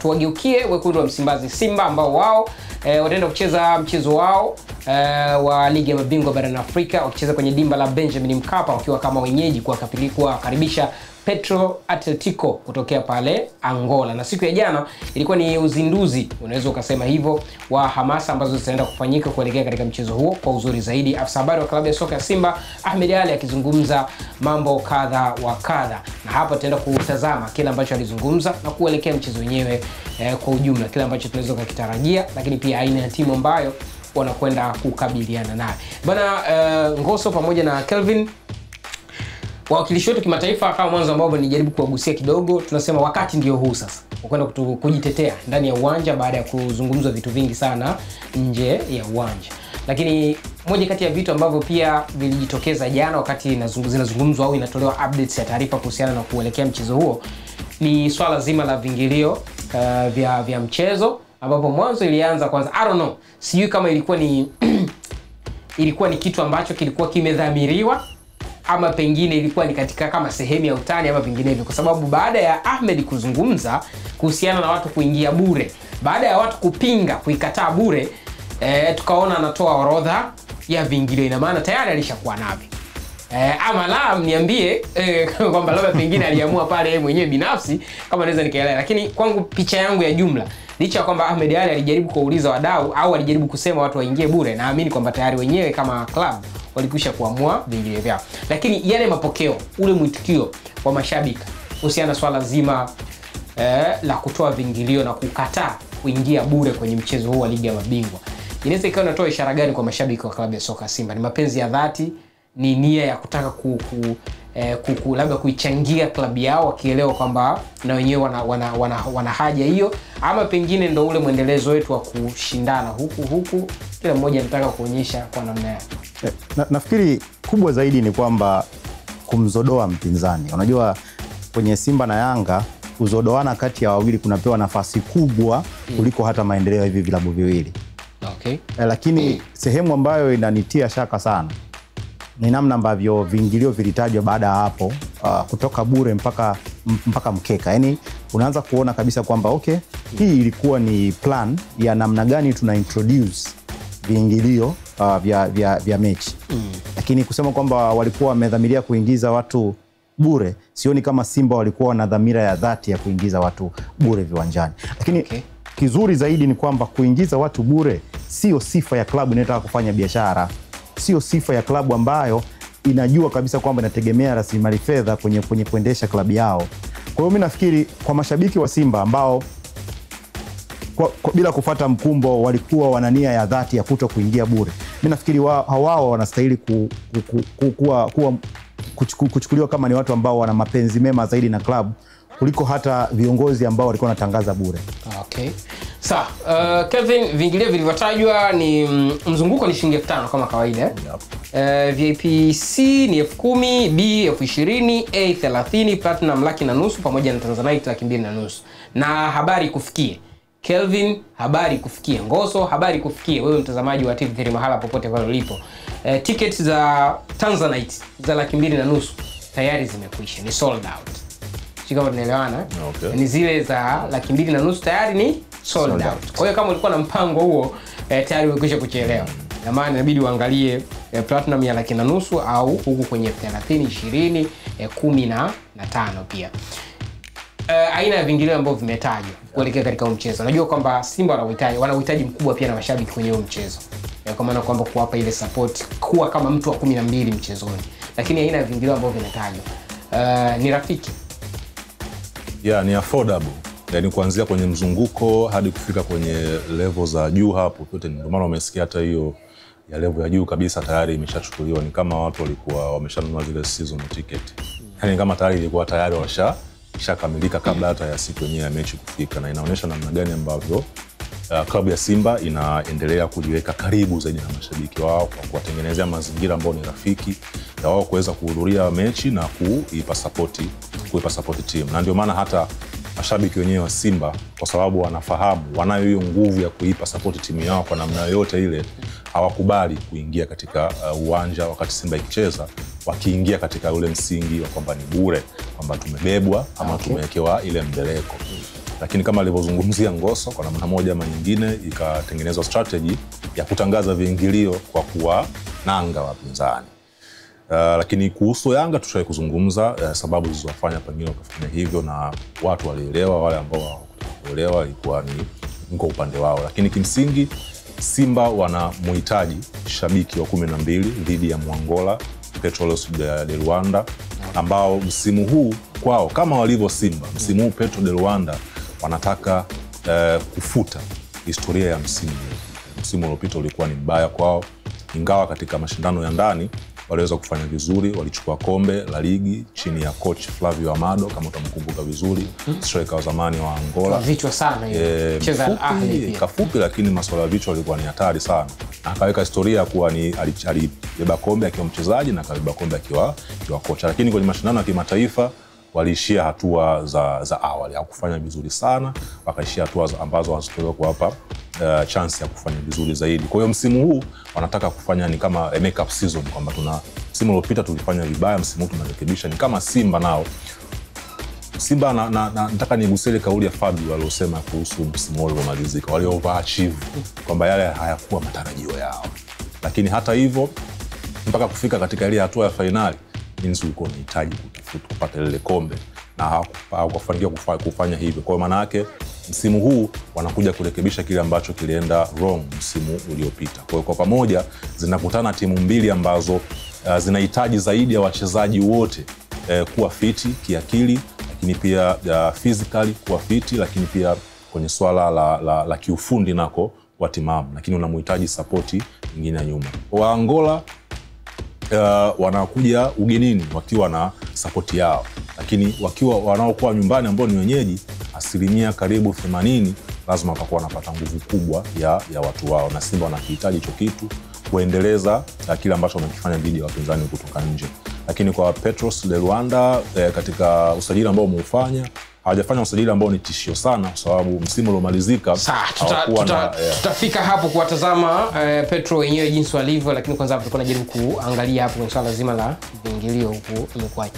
tuwageukie wekundu wa Msimbazi Simba ambao wao wataenda kucheza mchezo wao wa ligi ya mabingwa barani Afrika wakicheza kwenye dimba la Benjamin Mkapa wakiwa kama wenyeji kuwakaribisha Petro Atletico kutokea pale Angola. Na siku ya jana ilikuwa ni uzinduzi, unaweza ukasema hivyo, wa hamasa ambazo zitaenda kufanyika kuelekea katika mchezo huo. Kwa uzuri zaidi, afisa habari wa klabu ya soka ya Simba Ahmed Ally akizungumza mambo kadha wa kadha, na hapa tutaenda kutazama kile ambacho alizungumza na kuelekea mchezo wenyewe kwa ujumla, kile ambacho tunaweza kukitarajia, lakini pia aina ya timu ambayo wanakwenda kukabiliana nayo. Bana Ngoso pamoja na Kelvin, wawakilishi wetu kimataifa kama mwanzo ambao nijaribu kuwagusia kidogo, tunasema wakati ndio huu sasa kwenda kujitetea ndani ya uwanja baada ya kuzungumzwa vitu vingi sana nje ya uwanja. Lakini moja kati ya vitu ambavyo pia vilijitokeza jana wakati zinazungumzwa au inatolewa updates ya taarifa kuhusiana na kuelekea mchezo huo ni swala zima la vingilio vya mchezo, ambapo mwanzo ilianza kwanza, I don't know, sijui kama ilikuwa ni kitu ambacho kilikuwa kimedhamiriwa ama pengine ilikuwa ni katika kama sehemu ya utani ama vinginevyo, kwa sababu baada ya Ahmed kuzungumza kuhusiana na watu kuingia bure, baada ya watu kupinga kuikataa bure, tukaona anatoa orodha ya vingilio. Ina maana tayari alishakuwa navyo. Ama la mniambie kwamba labda pengine aliamua pale yeye mwenyewe binafsi kama naweza nikaelewa. Lakini kwangu picha yangu ya jumla, licha kwamba Ahmed Ally alijaribu kuuliza wadau au alijaribu kusema watu waingie bure, naamini kwamba tayari wenyewe kama club walikwisha kuamua vingilio vyao. Lakini yale mapokeo, ule mwitikio wa mashabiki kuhusiana swala zima la kutoa vingilio na kukataa kuingia bure kwenye mchezo huu wa ligi ya mabingwa, inaweza ikawa inatoa ishara gani kwa mashabiki wa klabu ya soka Simba? Ni mapenzi ya dhati, ni nia ya kutaka labda kuichangia klabu yao wakielewa kwamba na wenyewe wana haja hiyo, ama pengine ndo ule mwendelezo wetu wa kushindana huku kila mmoja anataka kuonyesha kwa namna yake? Nafikiri kubwa zaidi ni kwamba kumzodoa mpinzani. Unajua kwenye Simba na Yanga kuzodoana kati ya wawili kunapewa nafasi kubwa kuliko hata maendeleo ya hivi vilabu viwili. Okay. Lakini sehemu ambayo inanitia shaka sana ni namna ambavyo vingilio vilitajwa baada ya hapo, kutoka bure mpaka mkeka. Yaani unaanza kuona kabisa kwamba okay, hii ilikuwa ni plan ya namna gani tuna introduce vingilio vya mechi. Lakini kusema kwamba walikuwa wamedhamiria kuingiza watu bure, sioni kama Simba walikuwa na dhamira ya dhati ya kuingiza watu bure viwanjani. Lakini kizuri zaidi ni kwamba kuingiza watu bure sio sifa ya klabu inayotaka kufanya biashara. Sio sifa ya klabu ambayo inajua kabisa kwamba inategemea rasilimali fedha kwenye kuendesha klabu yao. Kwa hiyo mimi nafikiri kwa mashabiki wa Simba ambao bila kufuata mkumbo walikuwa wana nia ya dhati ya kuto kuingia bure, mimi nafikiri wao wanastahili kuchukuliwa kama ni watu ambao wana mapenzi mema zaidi na klabu kuliko hata viongozi ambao walikuwa wanatangaza bure. Okay. Sawa, Kevin, vingilio vilivyotajwa ni mzunguko ni shilingi 5,000 kama kawaida. VIP C ni 10,000, B 20,000, A 30,000, Platinum 1,500 pamoja na Tanzanite 2,500. Na habari kufikie Kelvin, habari kufikie Ngoso, habari kufikie wewe mtazamaji wa TV3 mahala popote pale ulipo. Tickets za Tanzanite za 2,500 tayari zimekwisha, ni sold out. Kama tunaelewana, ni zile za 2,500 tayari ni sold out. Kwa hiyo kama ulikuwa na mpango huo tayari umekwisha kuchelewa. Na maana inabidi uangalie Platinum ya 1,500 au huku kwenye 30, 20, 15 pia. Aina ya vingilio ambavyo vimetajwa kuelekea katika mchezo. Najua kwamba Simba wana uhitaji mkubwa pia na mashabiki kwenye huo mchezo. Kwa maana kwamba kuwapa ile support, kuwa kama mtu wa 12 mchezoni. Lakini aina ya vingilio ambavyo vimetajwa ni rafiki. Ni affordable. Yaani kuanzia kwenye mzunguko hadi kufika kwenye level za juu hapo yote. Ndio maana umesikia hata hiyo ya level ya juu kabisa tayari imeshachukuliwa. Ni kama watu walikuwa wameshanunua zile season ticket. Yaani kama tayari ilikuwa tayari washakamilika kabla hata ya siku yenyewe ya mechi kufika, na inaonyesha namna gani ambavyo klabu ya Simba inaendelea kujiweka karibu zaidi na mashabiki wao kwa kuwatengenezea mazingira ambayo ni rafiki ya wao kuweza kuhudhuria mechi na kuipa support team. Na ndio maana hata mashabiki wenyewe wa Simba, kwa sababu wanafahamu wanayo hiyo nguvu ya kuipa support timu yao kwa namna yoyote ile, hawakubali kuingia katika uwanja wakati Simba ikicheza wakiingia katika ule msingi wa kwamba ni bure, kwamba tumebebwa ama tumewekewa ile mbeleko. lakini kama alivyozungumzia Ngoso, kwa namna moja ama nyingine ikatengenezwa strategy ya kutangaza viingilio kwa kuwa nanga wapinzani. Lakini kuhusu Yanga tushai kuzungumza sababu zilizofanya pengine wakafanya hivyo, na watu walielewa, wale ambao hawakuelewa ilikuwa ni kwa upande wao. Lakini kimsingi Simba wanamhitaji shabiki wa 12 dhidi ya Mwangola Petros de Luanda, ambao msimu huu kwao kama walivyo Simba, msimu huu Petro de Luanda wanataka kufuta historia ya msimu. Msimu uliopita ulikuwa ni mbaya kwao, ingawa katika mashindano ya ndani waliweza kufanya vizuri, walichukua kombe la ligi chini ya coach Flavio Amado, kama utamkumbuka vizuri, striker wa zamani wa Angola. Vichwa sana hiyo. Cheza Al-Ahli pia. Kafupi, lakini masuala ya vichwa yalikuwa ni hatari sana. Na akaweka historia kuwa ni alibeba kombe akiwa mchezaji na akabeba kombe akiwa kocha. Lakini kwenye mashindano ya kimataifa waliishia hatua za awali, hakufanya vizuri sana, wakaishia hatua ambazo hazitoweza kuwapa chance ya kufanya vizuri zaidi. Kwa hiyo msimu huu wanataka kufanya ni kama make up season, kwamba msimu uliopita tulifanya vibaya, msimu huu tunarekebisha. Ni kama Simba nao. Simba nataka nigusie kauli ya Fabio aliyosema kuhusu msimu uliomalizika, wale overachieve, kwamba yale hayakuwa matarajio yao. Lakini hata hivyo mpaka kufika katika ile hatua ya finali, Inzu ulikuwa unahitaji kupata ile kombe na hawakufanikiwa kufanya hivyo. Kwa maana yake msimu huu wanakuja kurekebisha kile ambacho kilienda wrong msimu uliopita. Kwa hiyo kwa pamoja zinakutana timu mbili ambazo zinahitaji zaidi ya wachezaji wote kuwa fiti kiakili, lakini pia physically kuwa fiti, lakini pia kwenye swala la kiufundi nako watimamu, lakini unamhitaji support nyingine ya nyuma. Wa Angola wanakuja ugenini wakiwa na support yao, lakini wakiwa wanaokuwa nyumbani ambao ni wenyeji, asilimia karibu 80 lazima watakuwa wanapata nguvu kubwa ya watu wao, na Simba wanahitaji hicho kitu kuendeleza kile ambacho wamekifanya dhidi ya wapinzani kutoka nje. Lakini kwa Petros de Luanda katika usajili ambao umeufanya, hawajafanya usajili ambao ni tishio sana, kwa sababu msimu uliomalizika tutafika hapo kuwatazama Petro wenyewe jinsi walivyo, lakini kwanza hapo tulikuwa tunajaribu kuangalia hapo kwa swala zima la viingilio huko imekwaje.